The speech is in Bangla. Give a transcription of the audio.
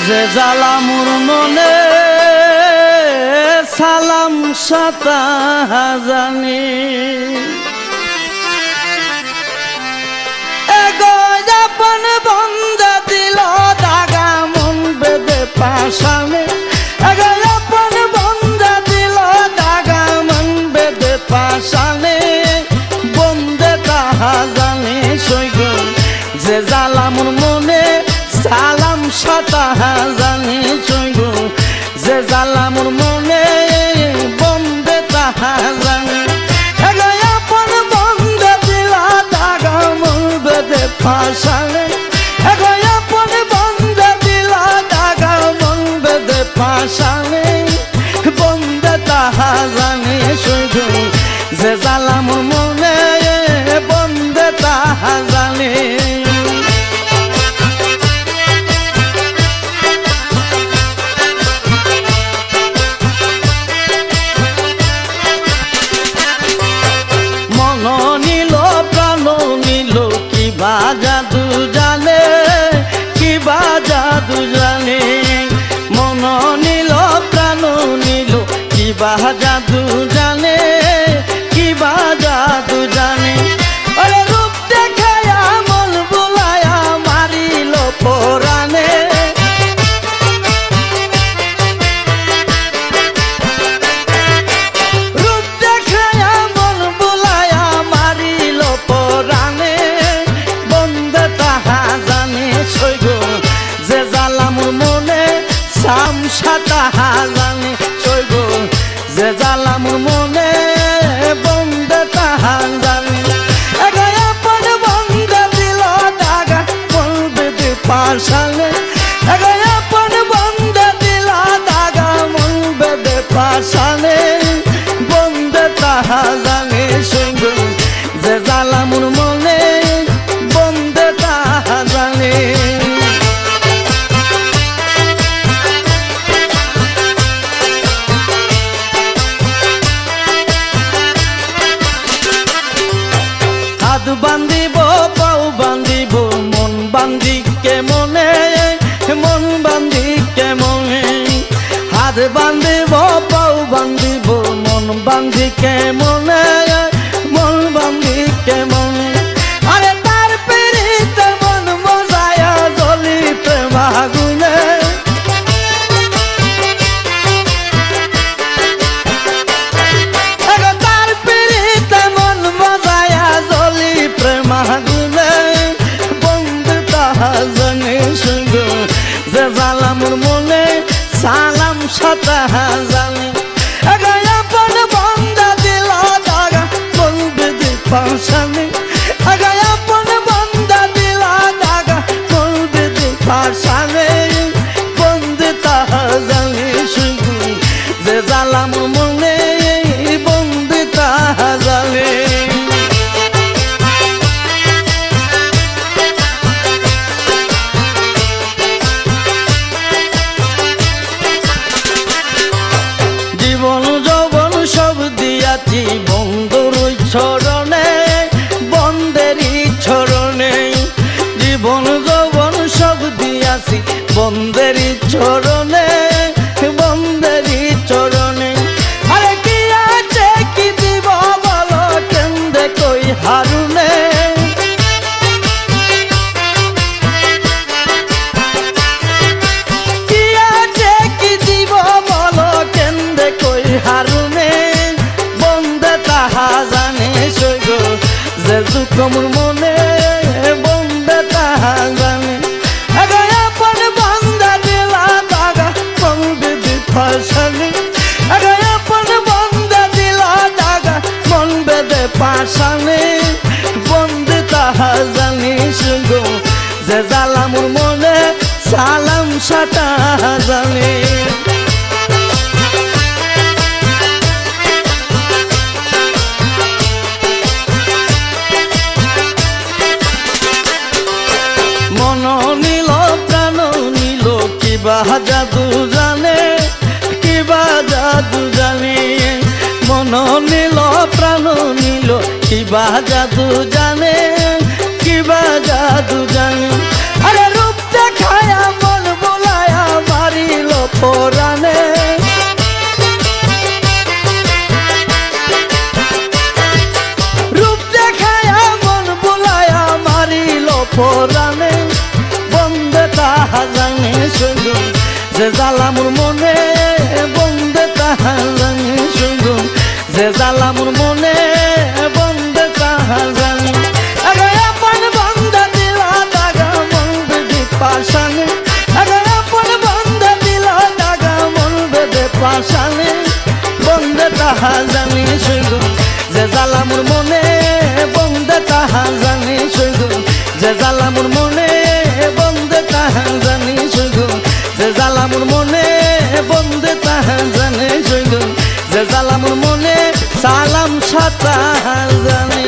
যে জ্বালা মোর মনে সালাম সাতা জানি এগোয়াপন বন্ধ দিল দাগা মন বেদে পাশানে এগোয়াপন বন্ধ দিল দাগা মন বেদে পাশানে বন্ধে তাহা জানে সৈগ যে জ্বালা মোর মনে সালাম সাতা জানি সৈগ যে জ্বালা মোর মনে বন্ধে তাহা জানি এগোয়াপন বন্ধ দিল দাগা মন বেদে পাশানে এগোয়াপন বন্ধ দিল দাগা মন বেদে পাশানে বন্ধে তাহা জানি সৈগ যে জ্বালা মোর মনে বন্ধে তাহা জানি জাদু জানে কিবা জাদু জানে মন নিল প্রাণ নিল কিবা জাদু জানে কিবা জাদু জানে আরে রূপ দেখায়া মন বুলায়া মারিল পরাণে রূপ দেখায়া মন বুলায়া মারিল পরাণে যে জ্বালা মোর মনে সাম সাতা জানি সৈগ যে জ্বালা মোর মনে বন্ধে তাহা জানি এগোয়াপন বন্ধ দিল দাগা মন বেদে পাশানে এগোয়াপন বন্ধ দিল দাগা মন বেদে পাশানে বন্ধে তাহা জানি সৈগ যে জ্বালা মোর মনে বন্ধে তাহা জানি হাত বান্ধিব পাও বান্ধিব মন বান্ধি কেমনে মন বান্ধি কেমনে হাত বান্ধিব পাও বান্ধিব মন বান্ধি কেমনে মন বান্ধি কেমনে আরে তার পিড়িতে মন মজায়া জ্বলি প্রেম আগুনে তার পিড়িতে মন মজায়া জ্বলি প্রেম আগুনে বন্ধু তাহা জানে সৈগ যে জ্বালা মোর মনে সালাম সাতা জানে এগোয়াপন বন্ধ দিল দাগা মন বেদে পাশানে এগোয়াপন বন্ধ দিল দাগা মন বেদে পাশানে বন্ধু তাহা জানে সৈগ যে জ্বালা মোর মনে বন্ধু তাহা জানে জীবন যৌবন সব দিয়াছি বন্ধুর চরণে বন্ধেরই চরণে জীবন যৌবন সব দিয়াছি বন্ধেরই চরণে বন্ধেরই চরণে আরে কি আছে কি দিব বলো কেন্দে কই হারুনে কি আছে কি দিব বলো কেন্দে কই হারুনে বন্ধে তাহা জানে সৈগ যে দুঃখ মোর মনে বন্ধে তাহা জানে এগোয়াপন বন্ধ দিল দাগা মন বেদে পাশানে এগোয়াপন বন্ধ দিল দাগা মন বেদে পাশানে বন্ধে তাহা জানি সৈগ যে জ্বালা মোর মনে সালাম সাতা জানে মন নিল প্রাণ নিল কিবা জাদু জানে কিবা জাদু জানে মন নিল প্রাণ নিল কিবা জাদু জানে কিবা জাদু জানে আরে রূপ দেখায়া মন বোলায়া পরাণে রূপ দেখায়া মন বুলায়া মারিল পরাণে বন্দে তাহা জানে শুধু যে জ্বালা মোর মনে বন্দে তাহা জানে শুধু যে জ্বালা মোর মনে বন্দে তাহা জানে আপন বন্দে দিলা দাগা মন বেদে পাশানে আপন বন্দে দিলা দাগা মন বেদে পাশানে বন্দে তাহা জানে শুধু যে জ্বালা মোর মনে বন্দে তাহা জানে শুধু যে জ্বালা মোর মনে বন্দে তাহা জানে শুধু যে জ্বালা মোর মনে বন্দে তাহা জানে শুধু যে জ্বালা মোর মনে সালাম সাতা জানে।